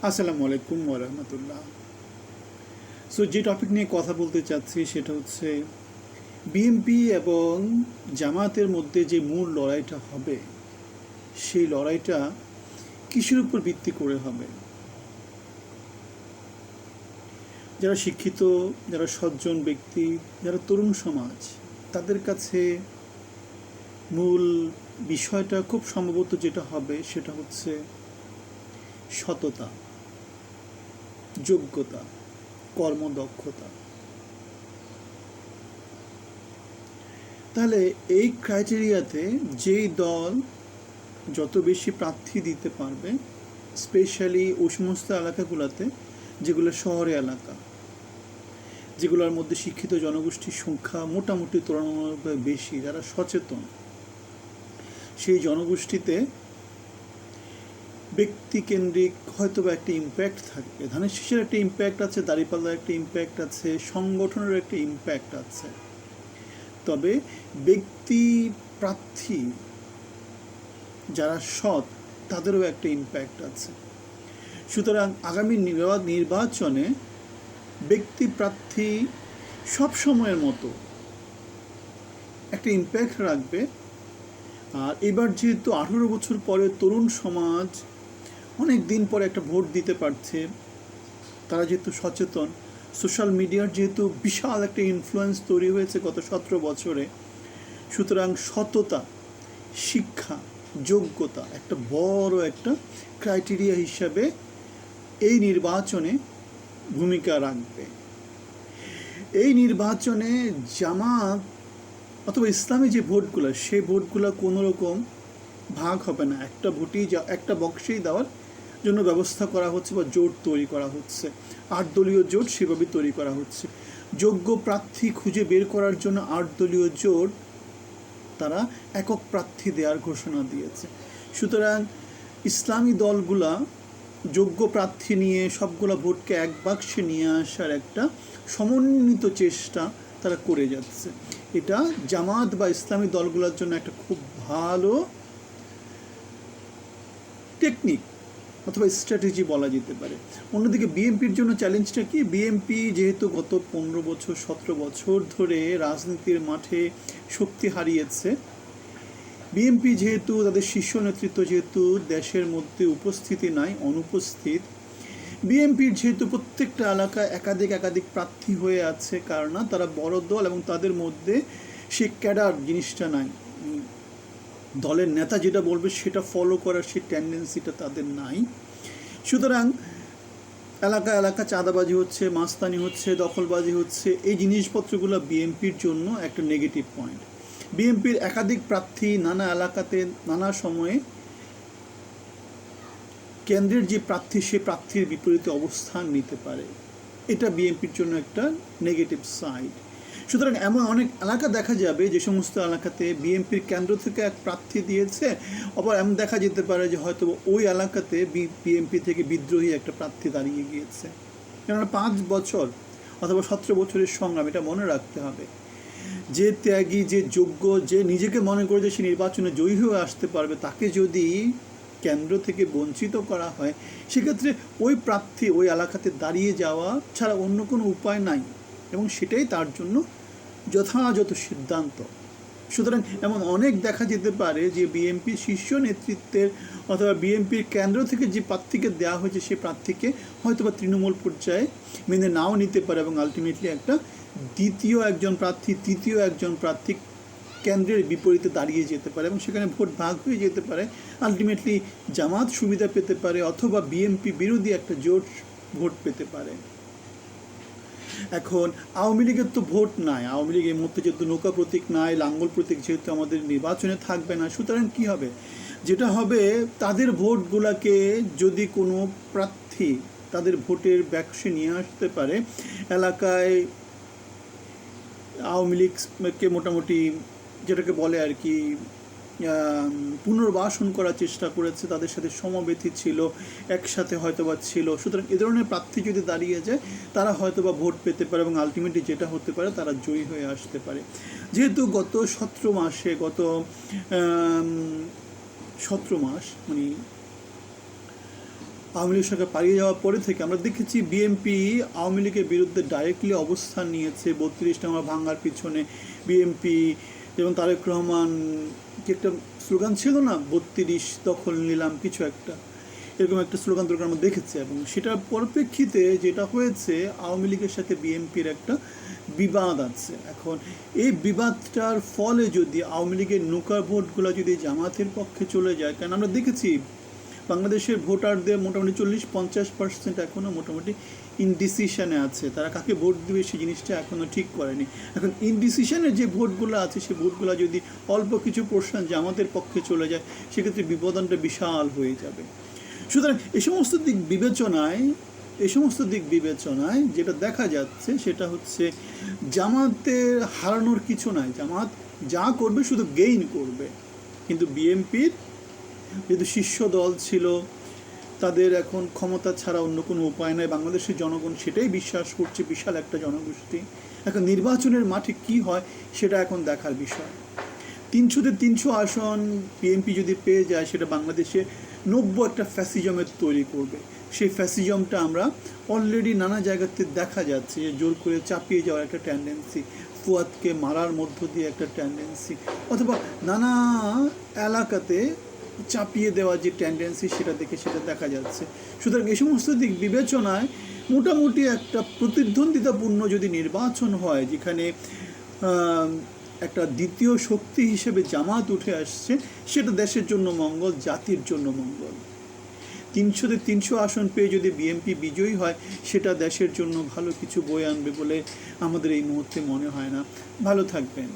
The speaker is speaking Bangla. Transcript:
আসসালামু আলাইকুম ওয়া রাহমাতুল্লাহ। সো যে টপিক নিয়ে কথা বলতে চাচ্ছি সেটা হচ্ছে বিএনপি এবং জামায়াতের মধ্যে যে মূল লড়াইটা হবে সেই লড়াইটা কিসের উপর ভিত্তি করে হবে। যারা শিক্ষিত, যারা সজ্জন ব্যক্তি, যারা তরুণ সমাজ, তাদের কাছে মূল বিষয়টা খুব সম্ভবত যেটা হবে সেটা হচ্ছে সততা, যোগ্যতা, কর্মদক্ষতা। তাহলে এই ক্রাইটেরিয়াতে যেই দল যত বেশি প্রার্থী দিতে পারবে, স্পেশালি ওই সমস্ত এলাকাগুলোতে যেগুলো শহরে এলাকা, যেগুলোর মধ্যে শিক্ষিত জনগোষ্ঠীর সংখ্যা মোটামুটি তুলনামূলকভাবে বেশি, যারা সচেতন, সেই জনগোষ্ঠীতে ব্যক্তিকেন্দ্রিক হয়তো বা একটা ইম্প্যাক্ট থাকবে। ধানের শীষের একটা ইম্প্যাক্ট আছে, দাঁড়িপাল্লার একটা ইম্প্যাক্ট আছে, সংগঠনের একটা ইম্প্যাক্ট আছে। তবে ব্যক্তি প্রার্থী যারা সৎ, তাদেরও একটা ইম্প্যাক্ট আছে। সুতরাং আগামী নির্বাচনে ব্যক্তি প্রার্থী সব সময়ের মতো একটা ইম্প্যাক্ট রাখবে। আর এবার যেহেতু 18 বছর পরে তরুণ সমাজ অনেক দিন পরে একটা ভোট দিতে পারছে, তারা যেহেতু সচেতন, সোশ্যাল মিডিয়ার যেহেতু বিশাল একটা ইনফ্লুয়েন্স তৈরি হয়েছে গত 17 বছরে, সুতরাং সততা, শিক্ষা, যোগ্যতা একটা বড় একটা ক্রাইটেরিয়া হিসাবে এই নির্বাচনে ভূমিকা রাখবে। এই নির্বাচনে জামাত অথবা ইসলামী যে ভোটগুলো, সেই ভোটগুলো কোনো রকম ভাগ হবে না, একটা ভোটেই একটা বক্সেই দেওয়ার জন্য ব্যবস্থা করা হচ্ছে বা জোট তৈরি করা হচ্ছে। 8 দলীয় জোট সেভাবে তৈরি করা হচ্ছে। যোগ্য প্রার্থী খুঁজে বের করার জন্য 8 দলীয় জোট তারা একক প্রার্থী দেওয়ার ঘোষণা দিয়েছে। সুতরাং ইসলামী দলগুলা যোগ্য প্রার্থী নিয়ে সবগুলা ভোটকে এক বাক্সে নিয়ে আসার একটা সমন্বিত চেষ্টা তারা করে যাচ্ছে। এটা জামাত বা ইসলামী দলগুলোর জন্য একটা খুব ভালো টেকনিক অথবা স্ট্র্যাটেজি বলা যেতে পারে। অন্যদিকে বিএনপির জন্য চ্যালেঞ্জটা কি? বিএনপি যেহেতু গত 15 বছর 17 বছর ধরে রাজনীতির মাঠে শক্তি হারিয়েছে, বিএনপি যেহেতু তাদের শীর্ষ নেতৃত্ব যেহেতু দেশের মধ্যে উপস্থিতি নাই, অনুপস্থিত, বিএনপির যেহেতু প্রত্যেকটা এলাকায় একাধিক প্রার্থী হয়ে আছে, কারণ তারা বড় দল এবং তাদের মধ্যে সে ক্যাডার জিনিসটা নাই, দলের নেতা যেটা বলবে সেটা ফলো করার সেই টেন্ডেন্সিটা তাদের নাই। সুতরাং এলাকা চাঁদাবাজি হচ্ছে, মাস্তানি হচ্ছে, দখলবাজি হচ্ছে, এই জিনিসপত্রগুলো বিএনপির জন্য একটা নেগেটিভ পয়েন্ট। বিএনপির একাধিক প্রার্থী নানা এলাকাতে নানা সময়ে কেন্দ্রের যে প্রার্থী সে প্রার্থীর বিপরীতে অবস্থান নিতে পারে, এটা বিএনপির জন্য একটা নেগেটিভ সাইড। সুতরাং এমন অনেক এলাকা দেখা যাবে যে সমস্ত এলাকাতে বিএনপির কেন্দ্র থেকে এক প্রার্থী দিয়েছে, আবার এমন দেখা যেতে পারে যে হয়তো ওই এলাকাতে বিএনপি থেকে বিদ্রোহী একটা প্রার্থী দাঁড়িয়ে গিয়েছে। কেননা 5 বছর অথবা 17 বছরের সংগ্রাম, এটা মনে রাখতে হবে। যে ত্যাগী, যে যোগ্য, যে নিজেকে মনে করে যে সে নির্বাচনে জয়ী হয়ে আসতে পারবে, তাকে যদি কেন্দ্র থেকে বঞ্চিত করা হয়, সেক্ষেত্রে ওই প্রার্থী ওই এলাকাতে দাঁড়িয়ে যাওয়া ছাড়া অন্য কোনো উপায় নাই, এবং সেটাই তার জন্য যথাযথ সিদ্ধান্ত। সুতরাং এমন অনেক দেখা যেতে পারে যে বিএনপি শীর্ষ নেতৃত্বের অথবা বিএনপির কেন্দ্র থেকে যে প্রার্থীকে দেওয়া হয়েছে সেই প্রার্থীকে হয়তো বা তৃণমূল পর্যায়ে মেনে নাও নিতে পারে, এবং আলটিমেটলি একটা তৃতীয় একজন প্রার্থী কেন্দ্রের বিপরীতে দাঁড়িয়ে যেতে পারে এবং সেখানে ভোট ভাগ হয়ে যেতে পারে। আলটিমেটলি জামাত সুবিধা পেতে পারে অথবা বিএনপি বিরোধী একটা জোট ভোট পেতে পারে। এখন আওয়ামী লীগের তো ভোট নাই, আওয়ামী লীগ এই মুহূর্তে যেহেতু নৌকা প্রতীক নাই, লাঙ্গল প্রতীক যেহেতু আমাদের নির্বাচনে থাকবে না, সুতরাং কী হবে, যেটা হবে তাদের ভোটগুলোকে যদি কোনো প্রার্থী তাদের ভোটের বাক্সে নিয়ে আসতে পারে, এলাকায় আওয়ামী লীগকে মোটামুটি যেটাকে বলে আর কি পুনর্বাসন করার চেষ্টা করেছে, তাদের সাথে সমবেতী ছিল, একসাথে হয়তোবা ছিল। সুতরাং এ ধরনের প্রার্থী যদি দাঁড়িয়ে যায়, তারা হয়তোবা ভোট পেতে পারে এবং আলটিমেটলি যেটা হতে পারে তারা জয়ী হয়ে আসতে পারে। যেহেতু গত 17 মাস মানে আওয়ামী লীগের সঙ্গে পালিয়ে যাওয়ার পরে থেকে আমরা দেখেছি বিএনপি আওয়ামী লীগের বিরুদ্ধে ডাইরেক্টলি অবস্থান নিয়েছে। 32 নম্বর ভাঙার পিছনে বিএনপি যেমন তারেক রহমান কি একটা স্লোগান ছিল না, 32 দখল নিলাম কিছু একটা, এরকম একটা স্লোগান দরকার আমরা দেখেছি। এবং সেটার পরিপ্রেক্ষিতে যেটা হয়েছে, আওয়ামী লীগের সাথে বিএনপির একটা বিবাদ আছে। এখন এই বিবাদটার ফলে যদি আওয়ামী লীগের নৌকার ভোটগুলো যদি জামাতের পক্ষে চলে যায়, কারণ আমরা দেখেছি বাংলাদেশের ভোটারদের মোটামুটি 40-50% এখনও মোটামুটি ইনডিসিশনে আছে, তারা কাকে ভোট দেবে সেই জিনিসটা এখনও ঠিক করেনি। এখন ইনডিসিশনের যে ভোটগুলো আছে সেই ভোটগুলো যদি অল্প কিছু পোর্শন জামাতের পক্ষে চলে যায়, সেক্ষেত্রে বিপদনটা বিশাল হয়ে যাবে। সুতরাং এই সমস্ত দিক বিবেচনায় যেটা দেখা যাচ্ছে সেটা হচ্ছে জামাতের হারানোর কিছু নাই, জামাত যা করবে শুধু গেইন করবে। কিন্তু বিএনপির যেহেতু শীর্ষ দল ছিল, তাদের এখন ক্ষমতা ছাড়া অন্য কোনো উপায় নাই, বাংলাদেশের জনগণ সেটাই বিশ্বাস করছে, বিশাল একটা জনগোষ্ঠী। এখন নির্বাচনের মাঠে কি হয় সেটা এখন দেখার বিষয়। 300-তে 300 আসন বিএনপি যদি পেয়ে যায়, সেটা বাংলাদেশে 90 একটা ফ্যাসিজমের তৈরি করবে। সেই ফ্যাসিজমটা আমরা অলরেডি নানা জায়গাতে দেখা যাচ্ছে, যে জোর করে চাপিয়ে যাওয়ার একটা টেন্ডেন্সি, ফুয়াদকে মারার মধ্য দিয়ে একটা টেন্ডেন্সি, অথবা নানা এলাকাতে চাপিয়ে দেওয়ার যে টেন্ডেন্সি সেটা দেখা যাচ্ছে। সুতরাং এই সমস্ত দিক বিবেচনায় মোটামুটি একটা প্রতিদ্বন্দ্বিতাপূর্ণ যদি নির্বাচন হয়, যেখানে একটা দ্বিতীয় শক্তি হিসেবে জামাত উঠে আসছে, সেটা দেশের জন্য মঙ্গল, জাতির জন্য মঙ্গল। 300-তে 300 আসন পেয়ে যদি বিএনপি বিজয়ী হয়, সেটা দেশের জন্য ভালো কিছু বয়ে আনবে বলে আমাদের এই মুহূর্তে মনে হয় না। ভালো থাকবেন।